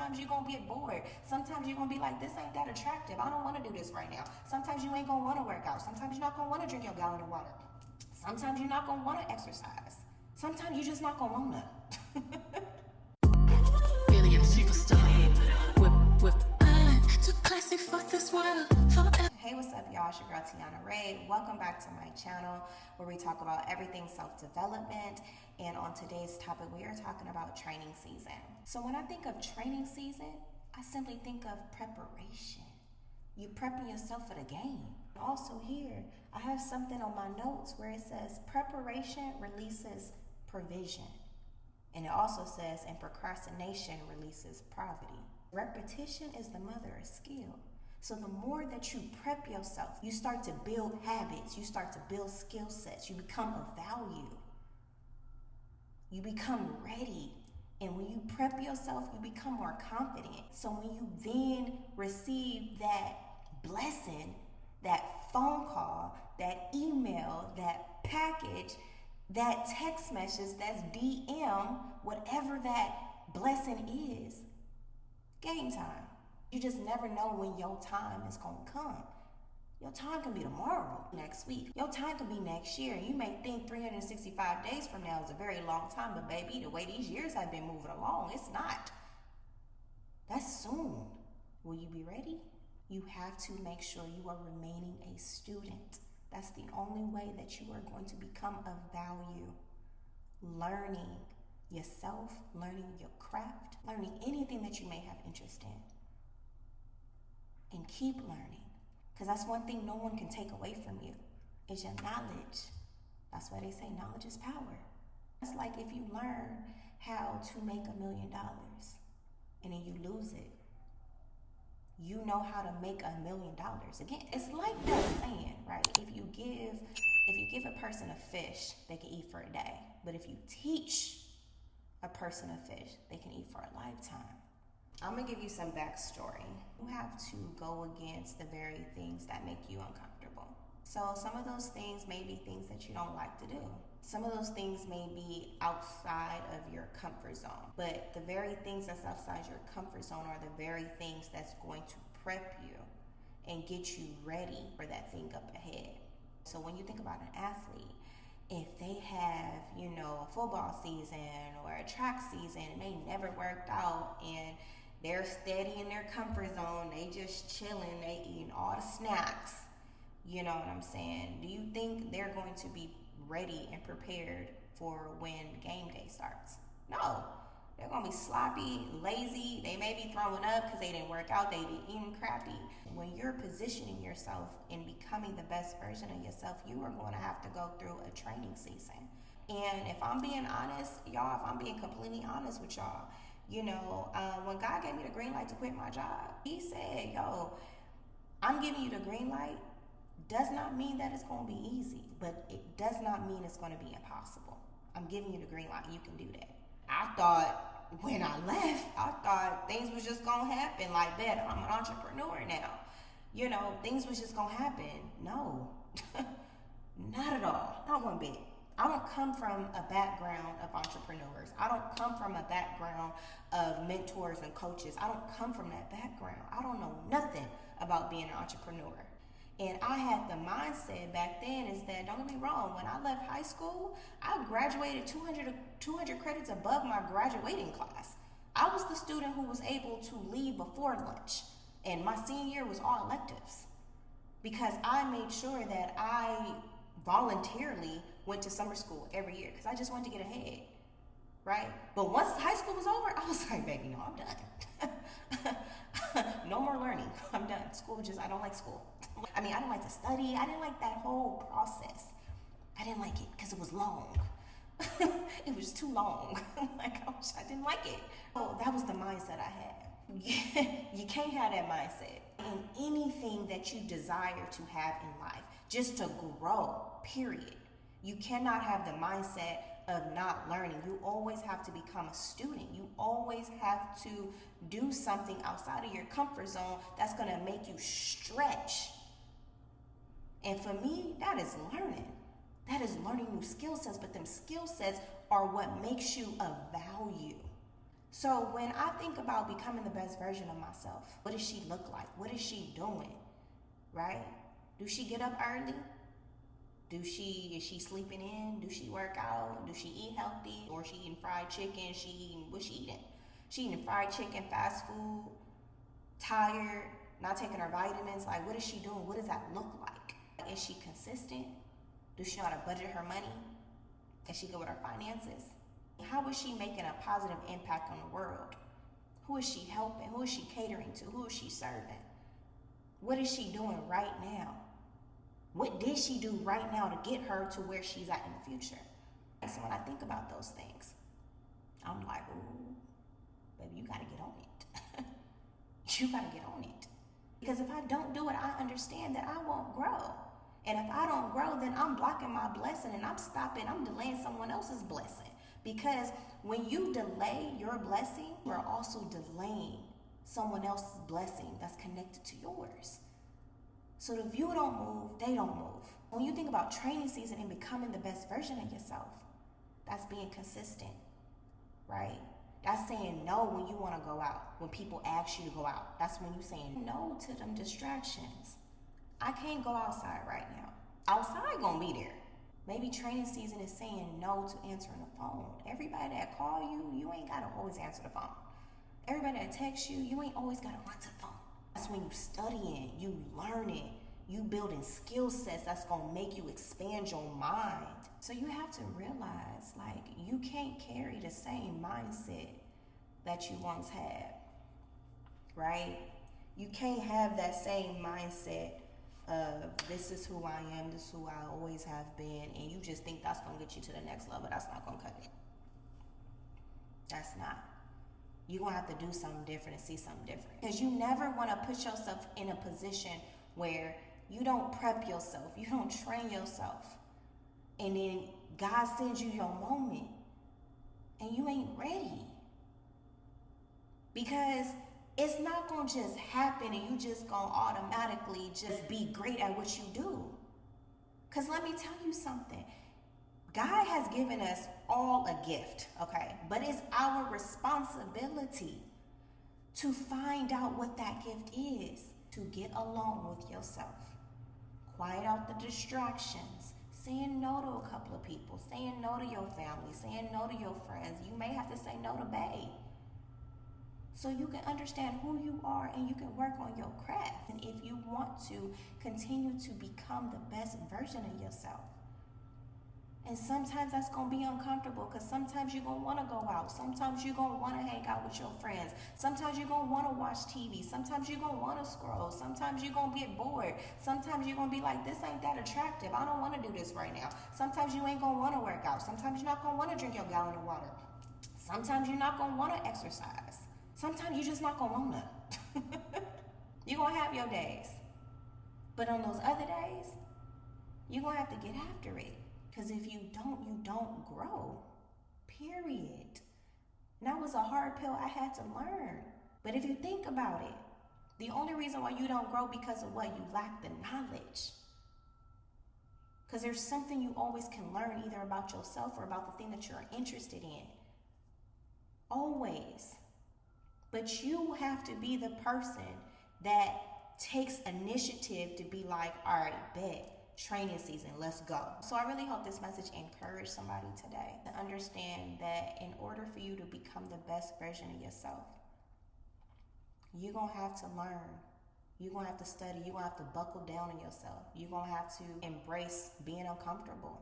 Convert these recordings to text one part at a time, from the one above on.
Sometimes you're going to get bored. Sometimes you're going to be like, this ain't that attractive. I don't want to do this right now. Sometimes you ain't going to want to work out. Sometimes you're not going to want to drink your gallon of water. Sometimes you're not going to want to exercise. Sometimes you're just not going to want to. Alien superstar. Whip. Too classic, fuck this world forever. Hey, what's up, y'all? It's your girl Tianiarae. Welcome back to my channel where we talk about everything self-development. And on today's topic, we are talking about training season. So when I think of training season, I simply think of preparation. You prepping yourself for the game. Also here, I have something on my notes where it says preparation releases provision. And it also says, and procrastination releases poverty. Repetition is the mother of skill. So the more that you prep yourself, you start to build habits, you start to build skill sets, you become of value. You become ready. And when you prep yourself, you become more confident. So when you then receive that blessing, that phone call, that email, that package, that text message, that's DM, whatever that blessing is, game time. You just never know when your time is going to come. Your time can be tomorrow, next week. Your time can be next year. You may think 365 days from now is a very long time, but baby, the way these years have been moving along, it's not. That's soon. Will you be ready? You have to make sure you are remaining a student. That's the only way that you are going to become of value. Learning yourself, learning your craft, learning anything that you may have interest in. And keep learning. Because that's one thing no one can take away from you, is your knowledge. That's why they say knowledge is power. It's like if you learn how to make $1 million and then you lose it, you know how to make $1 million again. It's like that saying, right? If you give a person a fish, they can eat for a day. But if you teach a person a fish, they can eat for a lifetime. I'm gonna give you some backstory. You have to go against the very things that make you uncomfortable. So some of those things may be things that you don't like to do. Some of those things may be outside of your comfort zone, but the very things that's outside your comfort zone are the very things that's going to prep you and get you ready for that thing up ahead. So when you think about an athlete, if they have, a football season or a track season and they never worked out and they're steady in their comfort zone, they just chilling, they eating all the snacks, you know what I'm saying? Do you think they're going to be ready and prepared for when game day starts? No. They're going to be sloppy, lazy. They may be throwing up because they didn't work out. They be eating crappy. When you're positioning yourself and becoming the best version of yourself, you are going to have to go through a training season. And if I'm being honest, y'all, if I'm being completely honest with y'all, when God gave me the green light to quit my job, he said, I'm giving you the green light. Does not mean that it's going to be easy, but it does not mean it's going to be impossible. I'm giving you the green light. You can do that. I thought when I left, things was just going to happen like that. I'm an entrepreneur now. Things was just going to happen. No, not at all. Not one bit. I don't come from a background of entrepreneurs. I don't come from a background of mentors and coaches. I don't come from that background. I don't know nothing about being an entrepreneur. And I had the mindset back then is that, don't get me wrong, when I left high school, I graduated 200 credits above my graduating class. I was the student who was able to leave before lunch. And my senior year was all electives. Because I made sure that I voluntarily went to summer school every year because I just wanted to get ahead, right? But once high school was over, I was like, baby, no, I'm done. No more learning. I'm done. I don't like school. I didn't like to study. I didn't like that whole process. I didn't like it because it was long. It was too long. I didn't like it. So that was the mindset I had. You can't have that mindset in anything that you desire to have in life, just to grow, period. You cannot have the mindset of not learning. You always have to become a student. You always have to do something outside of your comfort zone that's going to make you stretch. And for me, that is learning. That is learning new skill sets, but them skill sets are what makes you of value. So when I think about becoming the best version of myself, what does she look like? What is she doing? Right? Do she get up early? Is she sleeping in? Do she work out? Do she eat healthy? Or is she eating fried chicken? What's she eating? She eating fried chicken, fast food, tired, not taking her vitamins. Like, what is she doing? What does that look like? Is she consistent? Does she know how to budget her money? Is she good with her finances? How is she making a positive impact on the world? Who is she helping? Who is she catering to? Who is she serving? What is she doing right now? What did she do right now to get her to where she's at in the future? And so when I think about those things, I'm like, ooh, baby, you gotta get on it. You gotta get on it. Because if I don't do it, I understand that I won't grow. And if I don't grow, then I'm blocking my blessing and I'm delaying someone else's blessing. Because when you delay your blessing, you're also delaying someone else's blessing that's connected to yours. So if you don't move, they don't move. When you think about training season and becoming the best version of yourself, that's being consistent, right? That's saying no when you want to go out, when people ask you to go out. That's when you're saying no to them distractions. I can't go outside right now. Outside gonna be there. Maybe training season is saying no to answering the phone. Everybody that call you, you ain't gotta always answer the phone. Everybody that texts you, you ain't always gotta run to the phone. That's when you studying, you learning, you building skill sets that's gonna make you expand your mind. So you have to realize, like, you can't carry the same mindset that you once had, right? You can't have that same mindset of this is who I am, this is who I always have been, and you just think that's gonna get you to the next level. That's not gonna cut it. That's not. You're gonna have to do something different and see something different. Because you never wanna put yourself in a position where you don't prep yourself, you don't train yourself, and then God sends you your moment and you ain't ready. Because it's not gonna just happen and you just gonna automatically just be great at what you do. Because let me tell you something. God has given us all a gift, okay? But it's our responsibility to find out what that gift is, to get alone with yourself. Quiet out the distractions, saying no to a couple of people, saying no to your family, saying no to your friends. You may have to say no to bae. So you can understand who you are and you can work on your craft. And if you want to continue to become the best version of yourself. And sometimes that's going to be uncomfortable because sometimes you're going to want to go out. Sometimes you're going to want to hang out with your friends. Sometimes you're going to want to watch TV. Sometimes you're going to want to scroll. Sometimes you're going to get bored. Sometimes you're going to be like, this ain't that attractive. I don't want to do this right now. Sometimes you ain't going to want to work out. Sometimes you're not going to want to drink your gallon of water. Sometimes you're not going to want to exercise. Sometimes you're just not going to want to. You're going to have your days. But on those other days, you're going to have to get after it. Because if you don't grow. Period. And that was a hard pill I had to learn. But if you think about it, the only reason why you don't grow because of what? You lack the knowledge. Because there's something you always can learn either about yourself or about the thing that you're interested in. Always. But you have to be the person that takes initiative to be like, all right, bet. Training season, let's go. So I really hope this message encouraged somebody today to understand that in order for you to become the best version of yourself, you're going to have to learn. You're going to have to study. You're going to have to buckle down on yourself. You're going to have to embrace being uncomfortable,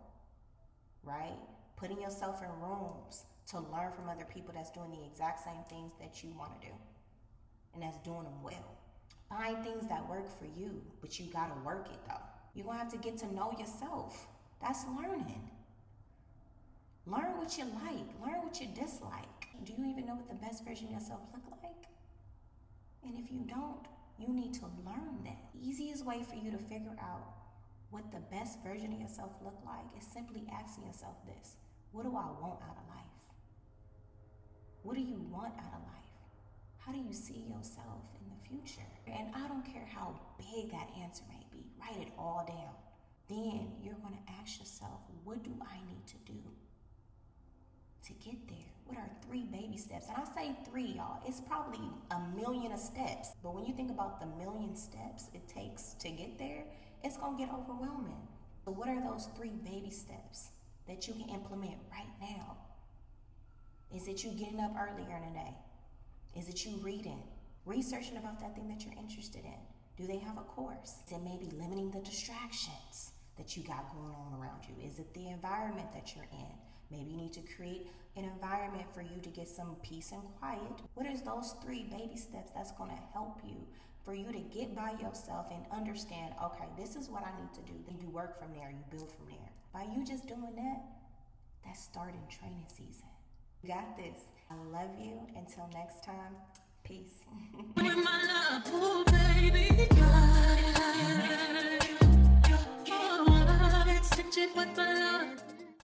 right? Putting yourself in rooms to learn from other people that's doing the exact same things that you want to do and that's doing them well. Find things that work for you, but you got to work it though. You're going to have to get to know yourself. That's learning. Learn what you like. Learn what you dislike. Do you even know what the best version of yourself look like? And if you don't, you need to learn that. The easiest way for you to figure out what the best version of yourself look like is simply asking yourself this. What do I want out of life? What do you want out of life? How do you see yourself in the future? And I don't care how big that answer may be. Write it all down. Then you're going to ask yourself, what do I need to do to get there? What are 3 baby steps? And I say 3, y'all. It's probably a million of steps. But when you think about the million steps it takes to get there, it's going to get overwhelming. So what are those 3 baby steps that you can implement right now? Is it you getting up earlier in the day? Is it you reading? Researching about that thing that you're interested in? Do they have a course? Is it maybe limiting the distractions that you got going on around you? Is it the environment that you're in? Maybe you need to create an environment for you to get some peace and quiet. What is those 3 baby steps that's going to help you for you to get by yourself and understand, okay, this is what I need to do. Then you work from there, you build from there. By you just doing that, that's starting training season. You got this. I love you. Until next time, peace. With my love, oh baby, God, oh, I stitch it with my love.